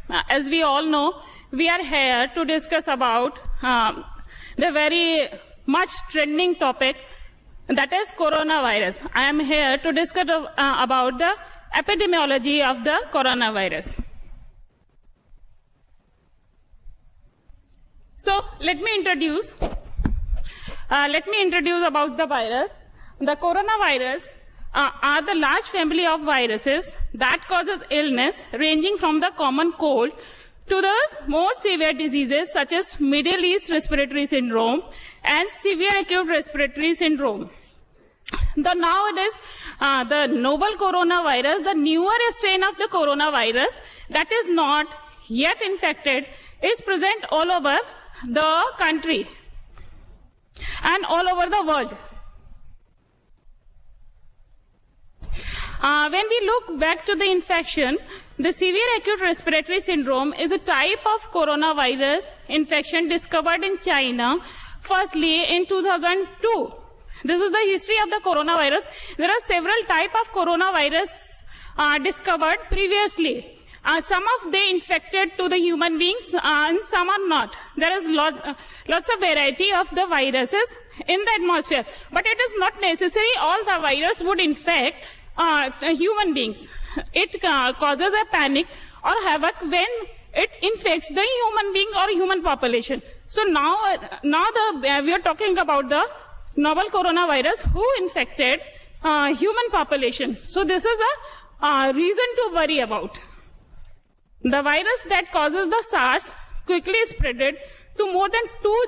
As we all know, we are here to discuss about the very much trending topic, that is coronavirus. I am here to discuss about the epidemiology of the coronavirus. So let me introduce about the virus. The coronavirus are the large family of viruses that causes illness ranging from the common cold to the more severe diseases such as Middle East Respiratory Syndrome and severe acute respiratory syndrome. Nowadays, the novel coronavirus, the newer strain of the coronavirus that is not yet infected, is present all over the country and all over the world. When we look back to the infection, the severe acute respiratory syndrome is a type of coronavirus infection discovered in China, firstly in 2002. This is the history of the coronavirus. There are several types of coronavirus discovered previously. Some of they infected to the human beings and some are not. There is lots of variety of the viruses in the atmosphere. But it is not necessary all the virus would infect human beings. It causes a panic or havoc when it infects the human being or human population. So now we are talking about the novel coronavirus who infected human population. So this is a reason to worry about. The virus that causes the SARS quickly spread to more than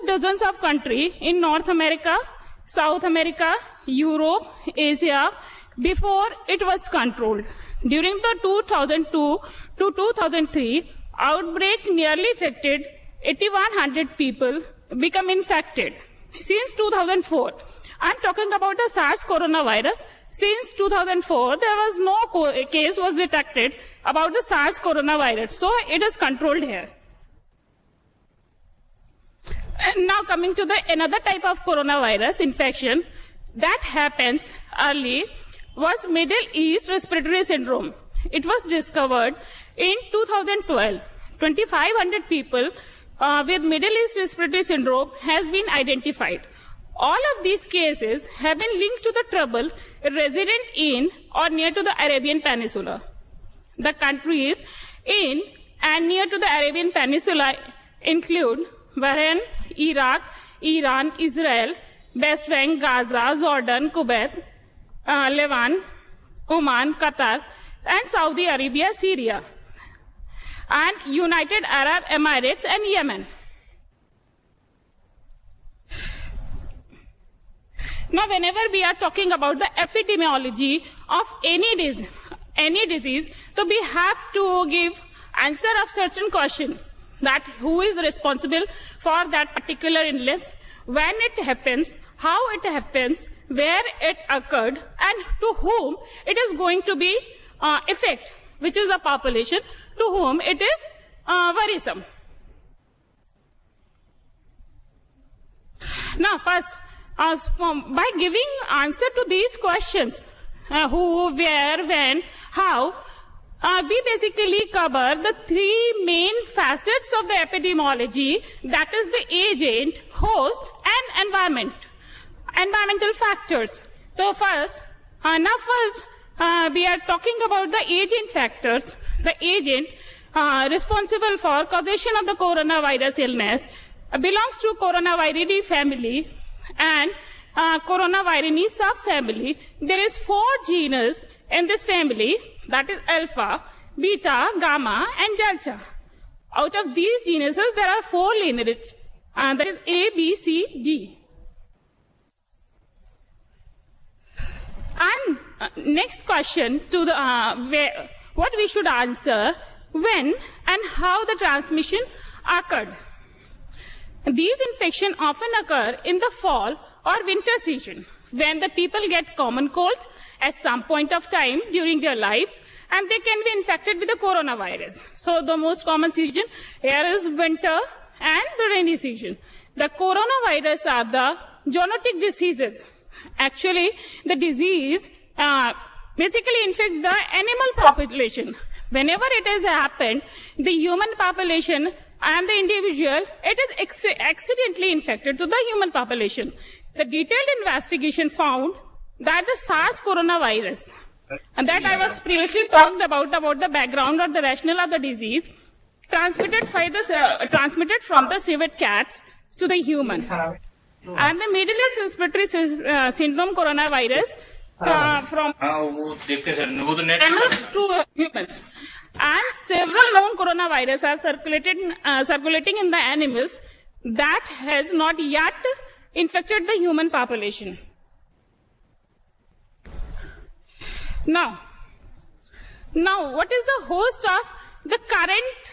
24 of countries in North America, South America, Europe, Asia, before it was controlled. During the 2002 to 2003 outbreak, nearly affected 8,100 people become infected. Since 2004, I'm talking about the SARS coronavirus. Since 2004, there was no case was detected about the SARS coronavirus. So it is controlled here. And now coming to another type of coronavirus infection that happens early was Middle East Respiratory Syndrome. It was discovered in 2012. 2,500 people with Middle East Respiratory Syndrome has been identified. All of these cases have been linked to the trouble resident in or near to the Arabian Peninsula. The countries in and near to the Arabian Peninsula include Bahrain, Iraq, Iran, Israel, West Bank, Gaza, Jordan, Kuwait, Lebanon, Oman, Qatar, and Saudi Arabia, Syria, and United Arab Emirates and Yemen. Now, whenever we are talking about the epidemiology of any disease, so we have to give answer of certain question that who is responsible for that particular illness, when it happens, how it happens, where it occurred, and to whom it is going to be effect, which is the population to whom it is worrisome. Now, first, by giving answer to these questions, who, where, when, how, we basically cover the three main facets of the epidemiology, that is the agent, host, and environmental factors. So first, we are talking about the agent factors. The agent responsible for causation of the coronavirus illness belongs to Coronaviridae family and Coronavirinae subfamily. There is 4 genus in this family, that is alpha, beta, gamma, and delta. Out of these genuses, there are 4 lineages, that is A, B, C, D. And next question to the what we should answer: when and how the transmission occurred. These infections often occur in the fall or winter season, when the people get common cold at some point of time during their lives, and they can be infected with the coronavirus. So the most common season here is winter and the rainy season. The coronavirus are the zoonotic diseases. Actually, the disease basically infects the animal population. whenever it has happened, the human population and the individual, it is accidentally infected to the human population. The detailed investigation found that the SARS coronavirus, and that I was previously talked about the background or the rationale of the disease, transmitted from the civet cats to the human. And the Middle East respiratory syndrome coronavirus from animals to humans. And several known coronaviruses are circulating in the animals that has not yet infected the human population. Now, what is the host of the current,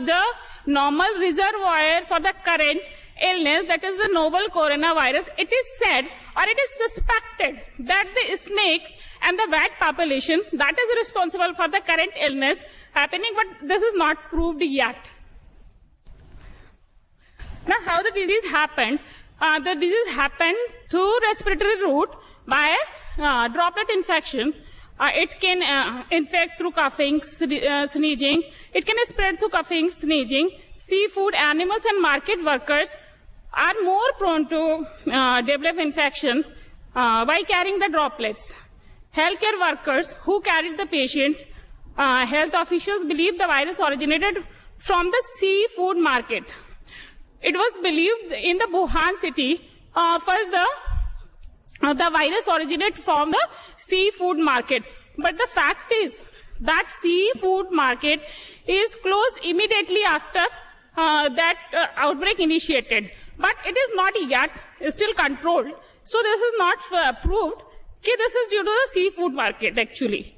the normal reservoir for the current illness, that is the novel coronavirus? It is said, or it is suspected, that the snakes and the rat population, that is responsible for the current illness happening, but this is not proved yet. Now, how the disease happened? The disease happened through respiratory route by droplet infection. It can infect through coughing, sneezing. It can spread through coughing, sneezing. Seafood, animals, and market workers are more prone to develop infection by carrying the droplets. Healthcare workers who carried the patient, health officials believe the virus originated from the seafood market. It was believed in the Wuhan city, first the virus originated from the seafood market. But the fact is that seafood market is closed immediately after that outbreak initiated. But it is not yet still controlled. So this is not proved. Okay, this is due to the seafood market actually.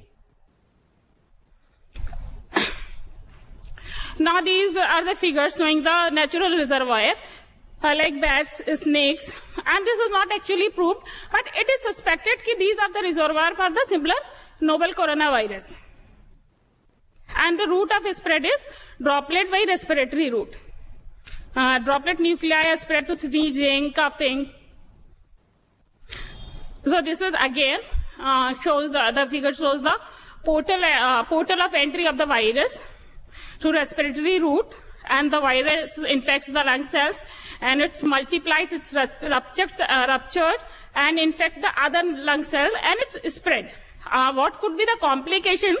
Now these are the figures showing the natural reservoir. Like bats, snakes, and this is not actually proved, but it is suspected that these are the reservoir for the similar novel coronavirus. And the route of spread is droplet by respiratory route. Droplet nuclei are spread to sneezing, coughing. So this is again shows the figure shows the portal of entry of the virus through respiratory route. And the virus infects the lung cells, and it multiplies, it's ruptured, and infect the other lung cell, and it's spread. What could be the complication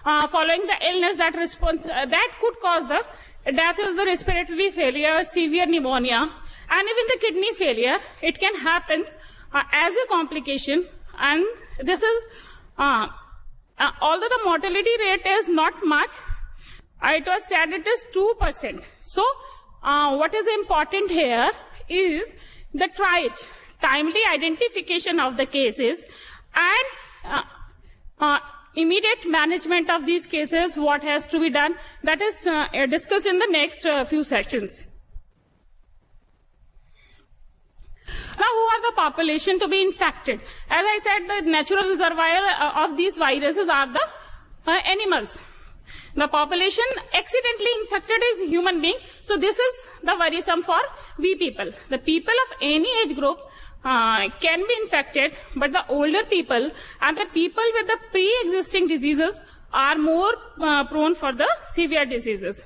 following the illness that could cause the death is the respiratory failure, severe pneumonia, and even the kidney failure. It can happen as a complication, and this is although the mortality rate is not much. It was said it is 2%. So, what is important here is the triage, timely identification of the cases, and immediate management of these cases, what has to be done. That is discussed in the next few sessions. Now, who are the population to be infected? As I said, the natural reservoir of these viruses are the animals. The population accidentally infected is human being. So this is the worrisome for we people. The people of any age group can be infected, but the older people and the people with the pre-existing diseases are more prone for the severe diseases.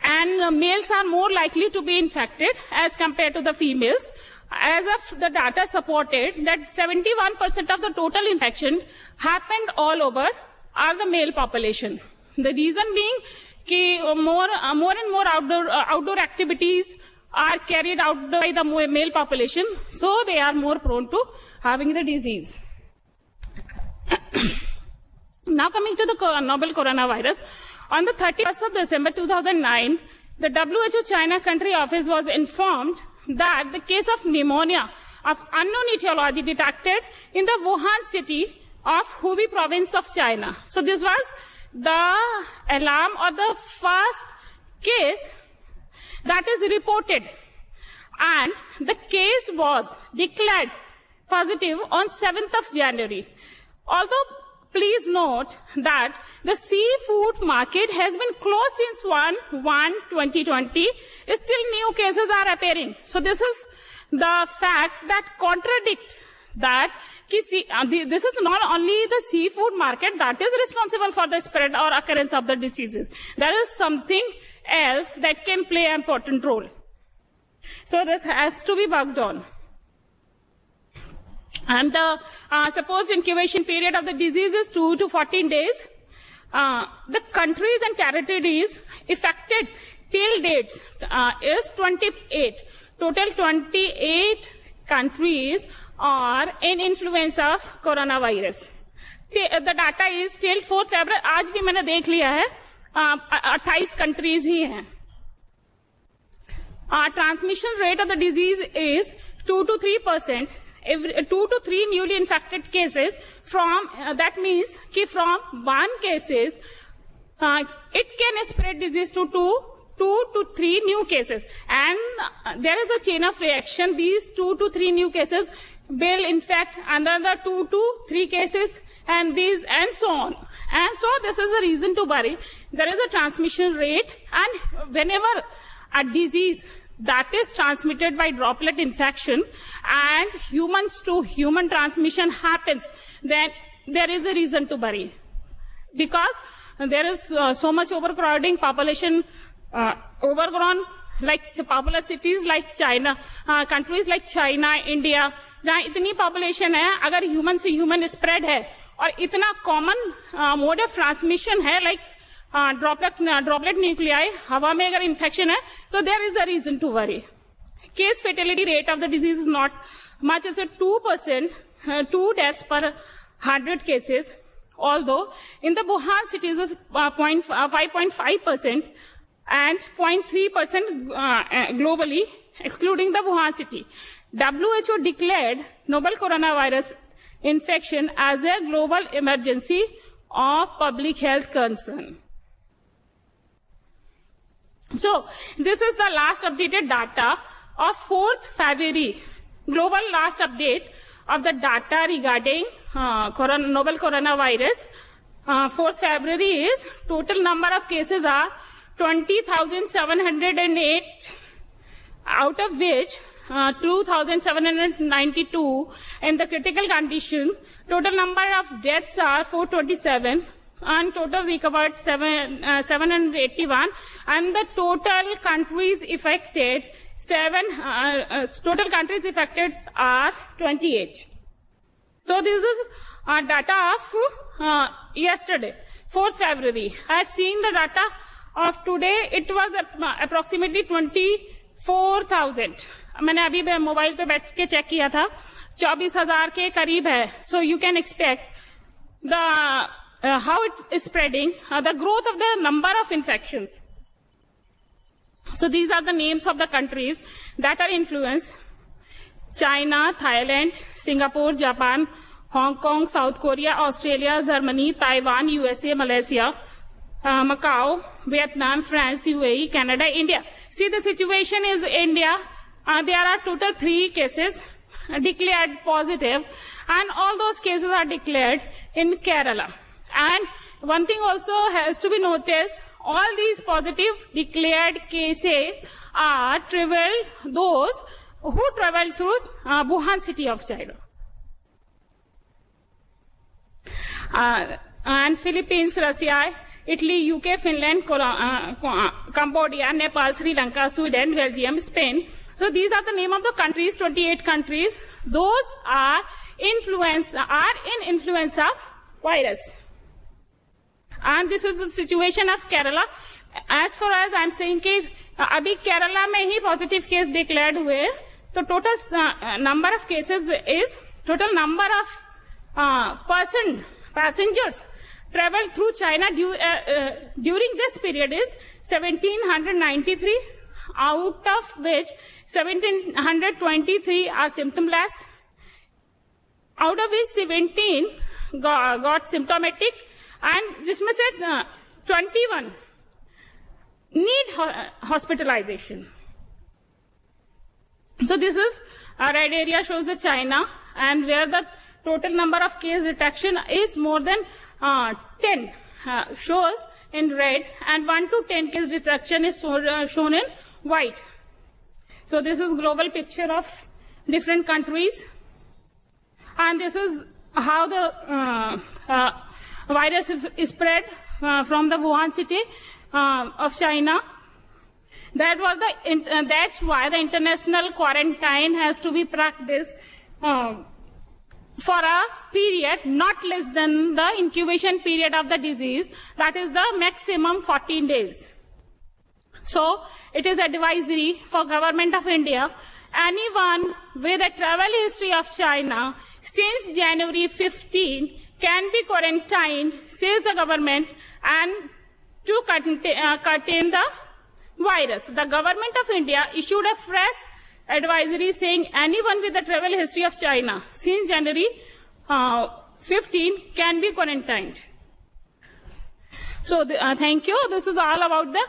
And males are more likely to be infected as compared to the females. As of the data supported that 71% of the total infection happened all over are the male population. The reason being more and more outdoor activities are carried out by the male population, so they are more prone to having the disease. Now coming to the novel coronavirus, on the 31st of December 2009, the WHO China country office was informed that the case of pneumonia of unknown etiology detected in the Wuhan city of Hubei province of China. So this was the alarm or the first case that is reported, and the case was declared positive on 7th of January. Although please note that the seafood market has been closed since 1/1/2020, still new cases are appearing. So this is the fact that contradicts that this is not only the seafood market that is responsible for the spread or occurrence of the diseases. There is something else that can play an important role. So this has to be worked on. And the supposed incubation period of the disease is 2 to 14 days. The countries and territories affected till dates is 28. Total 28 countries are in influence of coronavirus. The data is till 4 February. आज भी मैंने देख लिया है 28 countries ही हैं. Transmission rate of the disease is 2 to 3%. 2 to 3 newly infected cases from that means कि from one cases it can spread disease to 2 to 3 new cases, and there is a chain of reaction. These 2 to 3 new cases will infect another 2 to 3 cases, and these and so on. And so this is a reason to worry. There is a transmission rate, and whenever a disease that is transmitted by droplet infection and humans to human transmission happens, then there is a reason to worry. Because there is so much overcrowding, population overgrown, like popular cities like China, countries like China, India, जहाँ इतनी population है, अगर human से human spread है, और इतना common mode of transmission है, like droplet nuclei, हवा में अगर infection है, so there is a reason to worry. Case fatality rate of the disease is not much as a 2%, 2 deaths per 100 cases, although in the Wuhan cities is 5.5% and 0.3% globally, excluding the Wuhan city. WHO declared novel coronavirus infection as a global emergency of public health concern. So, this is the last updated data of 4th February, global last update of the data regarding novel coronavirus. 4th February is total number of cases are 20,708, out of which 2,792 in the critical condition. Total number of deaths are 427, and total recovered 781, and the total countries affected are 28. So this is data of yesterday, 4th February. I have seen the data of today. It was approximately 24,000. मैंने अभी mobile पे बैठ के check किया था, 24,000 के करीब है. So you can expect the how it is spreading, the growth of the number of infections. So these are the names of the countries that are influenced: China, Thailand, Singapore, Japan, Hong Kong, South Korea, Australia, Germany, Taiwan, USA, Malaysia, Macau, Vietnam, France, UAE, Canada, India. See, the situation is India. There are total 3 cases declared positive, and all those cases are declared in Kerala. And one thing also has to be noticed, all these positive declared cases are those who traveled through Wuhan city of China. And Philippines, Russia, Italy, UK, Finland, Cambodia, Nepal, Sri Lanka, Sweden, Belgium, Spain. So these are the name of the countries, 28 countries. Those are in influence of virus. And this is the situation of Kerala. As far as I am saying कि अभी केरला में ही positive case declared हुए, तो total number of cases is, total number of passengers traveled through China during this period is 1,793, out of which 1,723 are symptomless, out of which 17 got symptomatic, and जिसमें से 21 need hospitalization. So this is red area shows the China, and where the total number of case detection is more than 10 shows in red, and 1 to 10 case detection is shown in white. So this is global picture of different countries. And this is how the virus is spread from the Wuhan city of China. That's why the international quarantine has to be practiced for a period not less than the incubation period of the disease, that is the maximum 14 days. So it is advisory for Government of India, anyone with a travel history of China since January 15 can be quarantined, says the government, and to contain the virus. The Government of India issued a fresh advisory saying anyone with a travel history of China since January 15 can be quarantined. So thank you. This is all about the